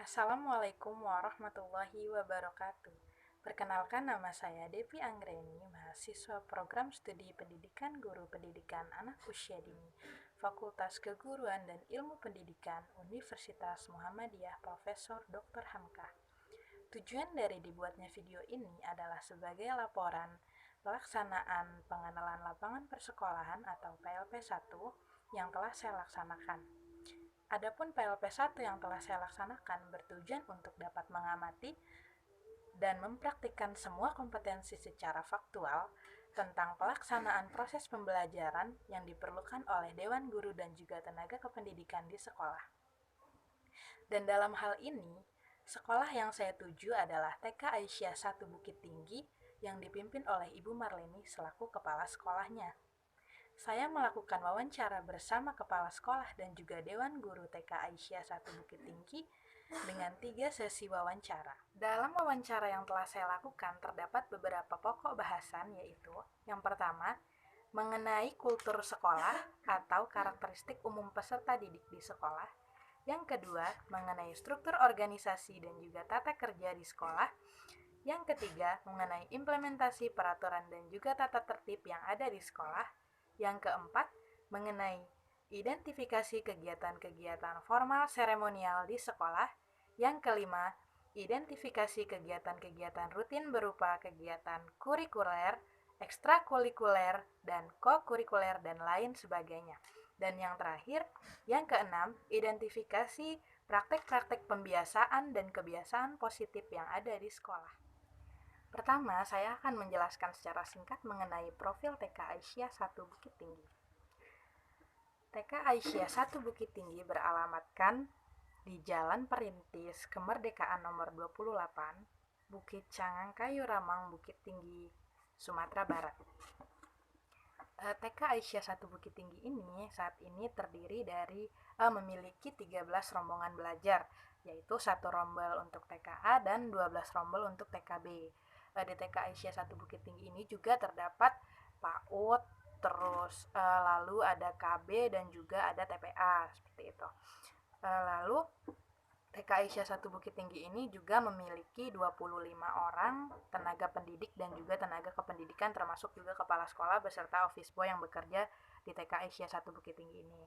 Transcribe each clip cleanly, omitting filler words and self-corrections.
Assalamualaikum warahmatullahi wabarakatuh. Perkenalkan, nama saya Devi Anggreni, mahasiswa program studi pendidikan guru pendidikan anak usia dini, Fakultas Keguruan dan Ilmu Pendidikan, Universitas Muhammadiyah Profesor Dr. Hamka. Tujuan dari dibuatnya video ini adalah sebagai laporan pelaksanaan pengenalan lapangan persekolahan atau PLP1 yang telah saya laksanakan. Adapun PLP1 yang telah saya laksanakan bertujuan untuk dapat mengamati dan mempraktikkan semua kompetensi secara faktual tentang pelaksanaan proses pembelajaran yang diperlukan oleh Dewan Guru dan juga tenaga kependidikan di sekolah. Dan dalam hal ini, sekolah yang saya tuju adalah TK Aisyah 1 Bukit Tinggi yang dipimpin oleh Ibu Marleni selaku kepala sekolahnya. Saya melakukan wawancara bersama kepala sekolah dan juga Dewan Guru TK Aisyah 1 Bukit Tinggi dengan 3 sesi wawancara. Dalam wawancara yang telah saya lakukan terdapat beberapa pokok bahasan, yaitu yang pertama, mengenai kultur sekolah atau karakteristik umum peserta didik di sekolah. Yang kedua, mengenai struktur organisasi dan juga tata kerja di sekolah. Yang ketiga, mengenai implementasi peraturan dan juga tata tertib yang ada di sekolah. Yang keempat, mengenai identifikasi kegiatan-kegiatan formal seremonial di sekolah. Yang kelima, identifikasi kegiatan-kegiatan rutin berupa kegiatan kurikuler, ekstrakurikuler, dan kokurikuler, dan lain sebagainya. Dan yang terakhir, yang keenam, identifikasi praktek-praktek pembiasaan dan kebiasaan positif yang ada di sekolah. Pertama, saya akan menjelaskan secara singkat mengenai profil TK Aisyah 1 Bukit Tinggi. TK Aisyah 1 Bukit Tinggi beralamatkan di Jalan Perintis Kemerdekaan nomor 28, Bukit Cangang Kayu Ramang, Bukit Tinggi, Sumatera Barat. TK Aisyah 1 Bukit Tinggi ini saat ini terdiri dari memiliki 13 rombongan belajar, yaitu 1 rombel untuk TKA dan 12 rombel untuk TKB. Di TK Aisyah 1 Bukit Tinggi ini juga terdapat PAUD, terus lalu ada KB dan juga ada TPA, seperti itu. Lalu TK Aisyah 1 Bukit Tinggi ini juga memiliki 25 orang tenaga pendidik dan juga tenaga kependidikan, termasuk juga kepala sekolah beserta office boy yang bekerja di TK Aisyah 1 Bukit Tinggi ini.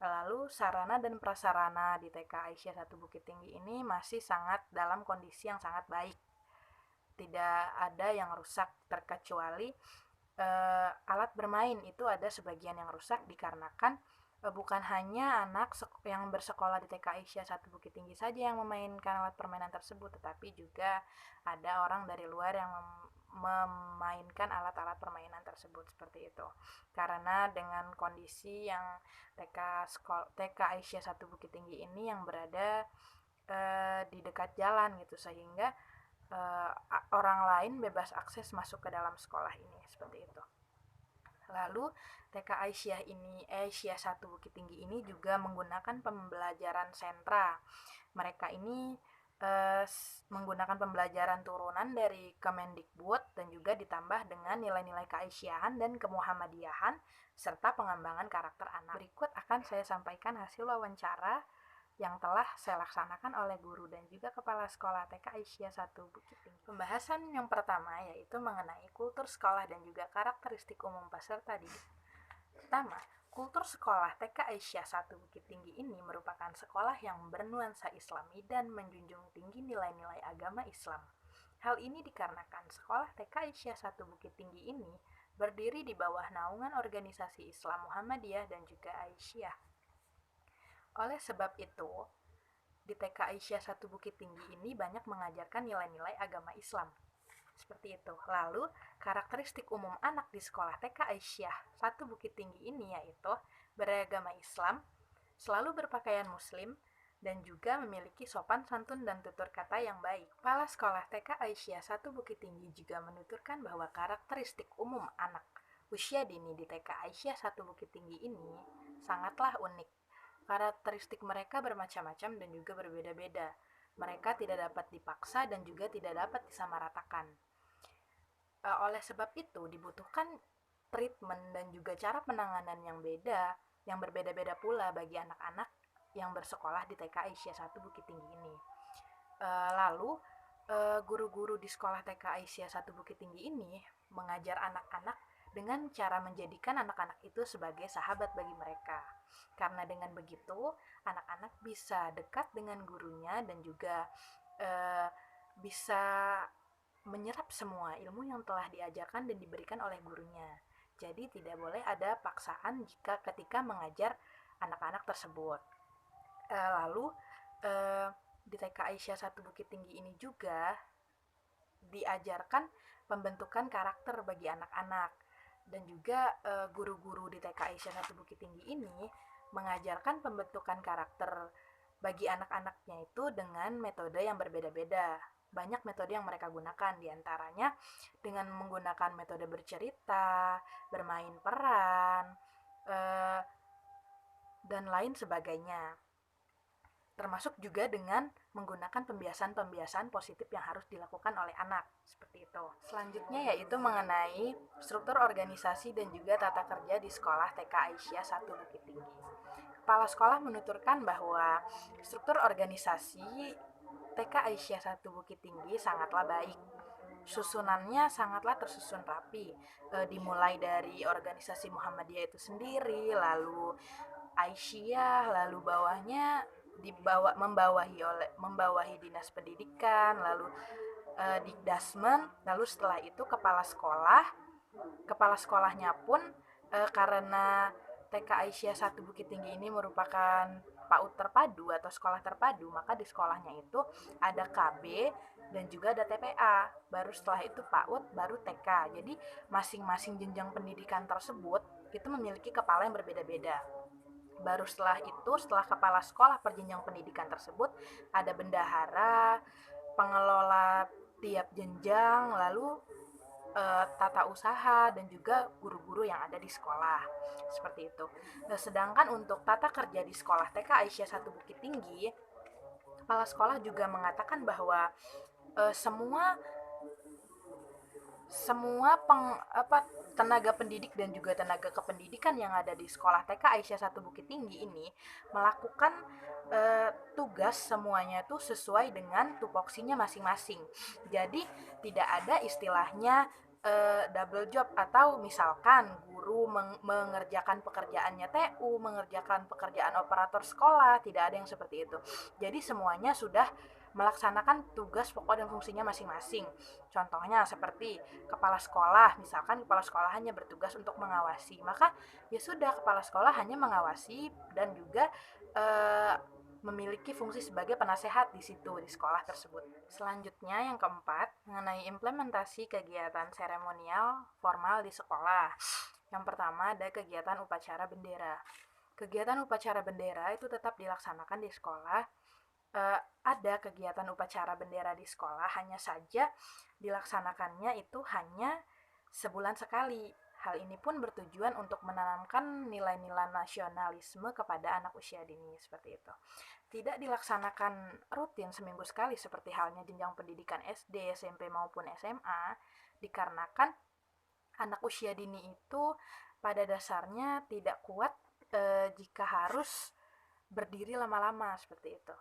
Lalu sarana dan prasarana di TK Aisyah 1 Bukit Tinggi ini masih sangat dalam kondisi yang sangat baik. Tidak ada yang rusak, terkecuali alat bermain itu ada sebagian yang rusak dikarenakan bukan hanya anak yang bersekolah di TK Aisyah 1 Bukit Tinggi saja yang memainkan alat permainan tersebut, tetapi juga ada orang dari luar yang memainkan alat-alat permainan tersebut, seperti itu. Karena dengan kondisi yang TK Aisyah 1 Bukit Tinggi ini yang berada di dekat jalan gitu, sehingga orang lain bebas akses masuk ke dalam sekolah ini, seperti itu. Lalu TK Aisyah 1 Bukit Tinggi ini juga menggunakan pembelajaran sentra. Mereka ini menggunakan pembelajaran turunan dari Kemendikbud dan juga ditambah dengan nilai-nilai keaisyahan dan kemuhammadiyahan serta pengembangan karakter anak. Berikut akan saya sampaikan hasil wawancara yang telah saya laksanakan oleh guru dan juga kepala sekolah TK Aisyah 1 Bukit Tinggi. Pembahasan yang pertama yaitu mengenai kultur sekolah dan juga karakteristik umum peserta didik. Pertama, kultur sekolah TK Aisyah 1 Bukit Tinggi ini merupakan sekolah yang bernuansa Islami dan menjunjung tinggi nilai-nilai agama Islam. Hal ini dikarenakan sekolah TK Aisyah 1 Bukit Tinggi ini berdiri di bawah naungan organisasi Islam Muhammadiyah dan juga Aisyah. Oleh sebab itu, di TK Aisyah 1 Bukit Tinggi ini banyak mengajarkan nilai-nilai agama Islam. Seperti itu. Lalu, karakteristik umum anak di sekolah TK Aisyah 1 Bukit Tinggi ini yaitu beragama Islam, selalu berpakaian muslim, dan juga memiliki sopan santun dan tutur kata yang baik. Kepala sekolah TK Aisyah 1 Bukit Tinggi juga menuturkan bahwa karakteristik umum anak usia dini di TK Aisyah 1 Bukit Tinggi ini sangatlah unik. Karakteristik mereka bermacam-macam dan juga berbeda-beda. Mereka tidak dapat dipaksa dan juga tidak dapat disamaratakan. Oleh sebab itu, dibutuhkan treatment dan juga cara penanganan yang berbeda-beda pula bagi anak-anak yang bersekolah di TK Aisyah 1 Bukit Tinggi ini. Lalu guru-guru di sekolah TK Aisyah 1 Bukit Tinggi ini mengajar anak-anak dengan cara menjadikan anak-anak itu sebagai sahabat bagi mereka. Karena dengan begitu, anak-anak bisa dekat dengan gurunya dan juga bisa menyerap semua ilmu yang telah diajarkan dan diberikan oleh gurunya. Jadi tidak boleh ada paksaan jika ketika mengajar anak-anak tersebut. Lalu di TK Aisyah 1 Bukit Tinggi ini juga diajarkan pembentukan karakter bagi anak-anak. Dan juga guru-guru di TK Aisyah 1 Bukit Tinggi ini mengajarkan pembentukan karakter bagi anak-anaknya itu dengan metode yang berbeda-beda. Banyak metode yang mereka gunakan, diantaranya dengan menggunakan metode bercerita, bermain peran, dan lain sebagainya. Termasuk juga dengan menggunakan pembiasaan-pembiasaan positif yang harus dilakukan oleh anak, seperti itu. Selanjutnya yaitu mengenai struktur organisasi dan juga tata kerja di sekolah TK Aisyah 1 Bukit Tinggi. Kepala sekolah menuturkan bahwa struktur organisasi TK Aisyah 1 Bukit Tinggi sangatlah baik. Susunannya sangatlah tersusun rapi, dimulai dari organisasi Muhammadiyah itu sendiri, lalu Aisyah, lalu bawahnya membawahi dinas pendidikan, lalu Dikdasmen, lalu setelah itu kepala sekolahnya pun karena TK Aisyah 1 Bukit Tinggi ini merupakan PAUD terpadu atau sekolah terpadu, maka di sekolahnya itu ada KB dan juga ada TPA. Baru setelah itu PAUD, baru TK. Jadi masing-masing jenjang pendidikan tersebut itu memiliki kepala yang berbeda-beda. Baru setelah itu, setelah kepala sekolah per jenjang pendidikan tersebut, ada bendahara, pengelola tiap jenjang, lalu tata usaha, dan juga guru-guru yang ada di sekolah. Seperti itu. Nah, sedangkan untuk tata kerja di sekolah TK Aisyah 1 Bukit Tinggi, kepala sekolah juga mengatakan bahwa semua tenaga pendidik dan juga tenaga kependidikan yang ada di sekolah TK Aisyah 1 Bukit Tinggi ini melakukan tugas semuanya tuh sesuai dengan tupoksinya masing-masing. Jadi tidak ada istilahnya double job, atau misalkan guru mengerjakan pekerjaannya TU, mengerjakan pekerjaan operator sekolah, tidak ada yang seperti itu. Jadi semuanya sudah melaksanakan tugas pokok dan fungsinya masing-masing. Contohnya seperti kepala sekolah, misalkan kepala sekolah hanya bertugas untuk mengawasi, maka ya sudah, kepala sekolah hanya mengawasi dan juga memiliki fungsi sebagai penasehat di situ, di sekolah tersebut. Selanjutnya yang keempat, mengenai implementasi kegiatan seremonial formal di sekolah. Yang pertama ada kegiatan upacara bendera. Kegiatan upacara bendera itu tetap dilaksanakan di sekolah. Ada kegiatan upacara bendera di sekolah, hanya saja dilaksanakannya itu hanya sebulan sekali. Hal ini pun bertujuan untuk menanamkan nilai-nilai nasionalisme kepada anak usia dini, seperti itu. Tidak dilaksanakan rutin seminggu sekali seperti halnya jenjang pendidikan SD, SMP maupun SMA, dikarenakan anak usia dini itu pada dasarnya tidak kuat jika harus berdiri lama-lama, seperti itu.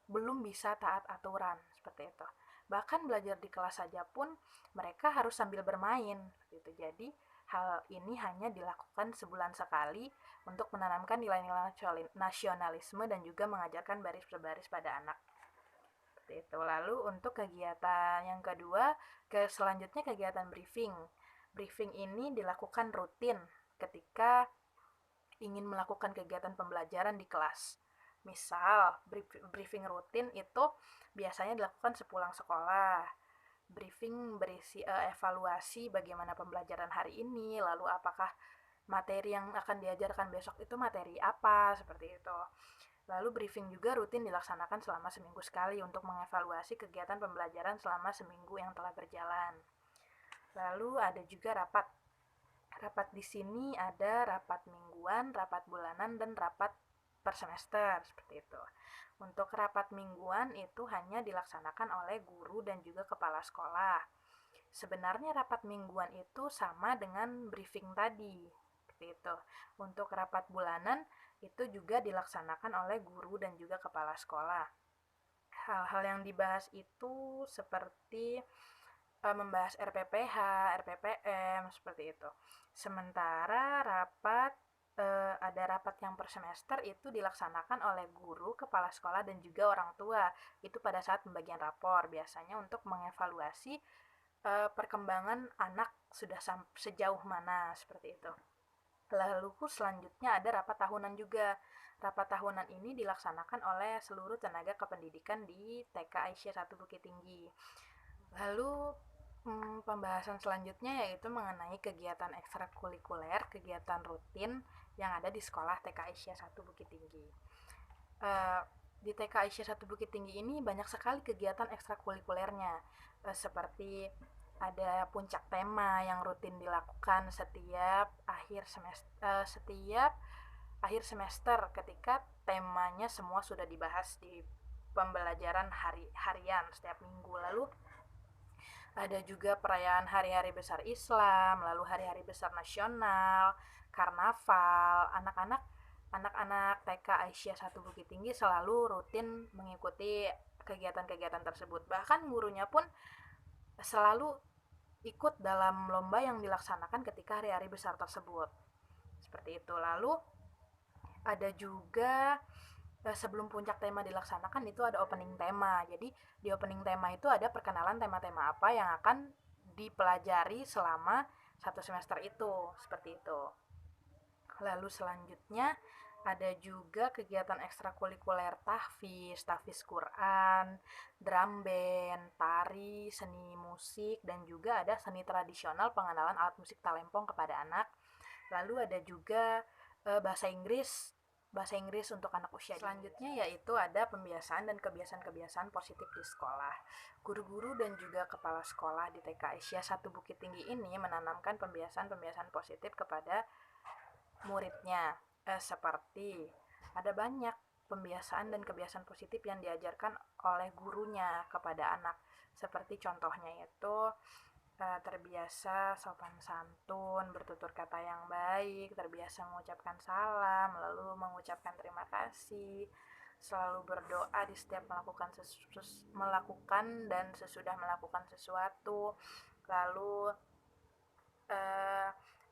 Belum bisa taat aturan, seperti itu. Bahkan belajar di kelas saja pun mereka harus sambil bermain, gitu. Jadi hal ini hanya dilakukan sebulan sekali untuk menanamkan nilai-nilai nasionalisme dan juga mengajarkan baris berbaris pada anak. Seperti itu. Lalu untuk kegiatan yang kedua, selanjutnya kegiatan briefing. Briefing ini dilakukan rutin ketika ingin melakukan kegiatan pembelajaran di kelas. Misal, briefing rutin itu biasanya dilakukan sepulang sekolah. Briefing berisi evaluasi bagaimana pembelajaran hari ini, lalu apakah materi yang akan diajarkan besok itu materi apa, seperti itu. Lalu briefing juga rutin dilaksanakan selama seminggu sekali untuk mengevaluasi kegiatan pembelajaran selama seminggu yang telah berjalan. Lalu ada juga rapat. Rapat di sini ada rapat mingguan, rapat bulanan, dan rapat per semester, seperti itu. Untuk rapat mingguan itu hanya dilaksanakan oleh guru dan juga kepala sekolah. Sebenarnya rapat mingguan itu sama dengan briefing tadi, seperti itu. Untuk rapat bulanan itu juga dilaksanakan oleh guru dan juga kepala sekolah. Hal-hal yang dibahas itu seperti membahas RPPH, RPPM, seperti itu. Sementara ada rapat yang per semester itu dilaksanakan oleh guru, kepala sekolah, dan juga orang tua. Itu pada saat pembagian rapor, biasanya untuk mengevaluasi perkembangan anak sudah sejauh mana, seperti itu. Lalu selanjutnya ada rapat tahunan juga. Rapat tahunan ini dilaksanakan oleh seluruh tenaga kependidikan di TK Aisyah 1 Bukit Tinggi. Lalu pembahasan selanjutnya yaitu mengenai kegiatan ekstrakurikuler, kegiatan rutin yang ada di sekolah TK Aisyah 1 Bukit Tinggi. Di TK Aisyah 1 Bukit Tinggi ini banyak sekali kegiatan ekstrakurikulernya, seperti ada puncak tema yang rutin dilakukan setiap akhir semester ketika temanya semua sudah dibahas di pembelajaran harian setiap minggu. Lalu ada juga perayaan hari-hari besar Islam, lalu hari-hari besar nasional, karnaval. Anak-anak TK Aisyah 1 Bukit Tinggi selalu rutin mengikuti kegiatan-kegiatan tersebut. Bahkan gurunya pun selalu ikut dalam lomba yang dilaksanakan ketika hari-hari besar tersebut. Seperti itu. Lalu ada juga sebelum puncak tema dilaksanakan itu ada opening tema. Jadi di opening tema itu ada perkenalan tema-tema apa yang akan dipelajari selama 1 semester itu. Seperti itu. Lalu selanjutnya ada juga kegiatan ekstrakurikuler tahfiz Quran, drum band, tari, seni musik, dan juga ada seni tradisional pengenalan alat musik talempong kepada anak. Lalu ada juga bahasa Inggris untuk anak usia dini. Selanjutnya yaitu ada pembiasaan dan kebiasaan-kebiasaan positif di sekolah. Guru-guru dan juga kepala sekolah di TK Aisyah 1 Bukit Tinggi ini menanamkan pembiasaan-pembiasaan positif kepada muridnya, seperti ada banyak pembiasaan dan kebiasaan positif yang diajarkan oleh gurunya kepada anak. Seperti contohnya itu terbiasa sopan santun, bertutur kata yang baik, terbiasa mengucapkan salam, lalu mengucapkan terima kasih, selalu berdoa di setiap melakukan dan sesudah melakukan sesuatu. Lalu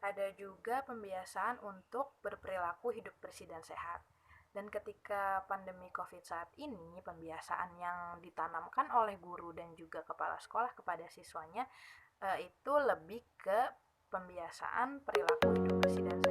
ada juga pembiasaan untuk berperilaku hidup bersih dan sehat. Dan ketika pandemi COVID saat ini, pembiasaan yang ditanamkan oleh guru dan juga kepala sekolah kepada siswanya itu lebih ke pembiasaan perilaku hidup bersih dan sehat.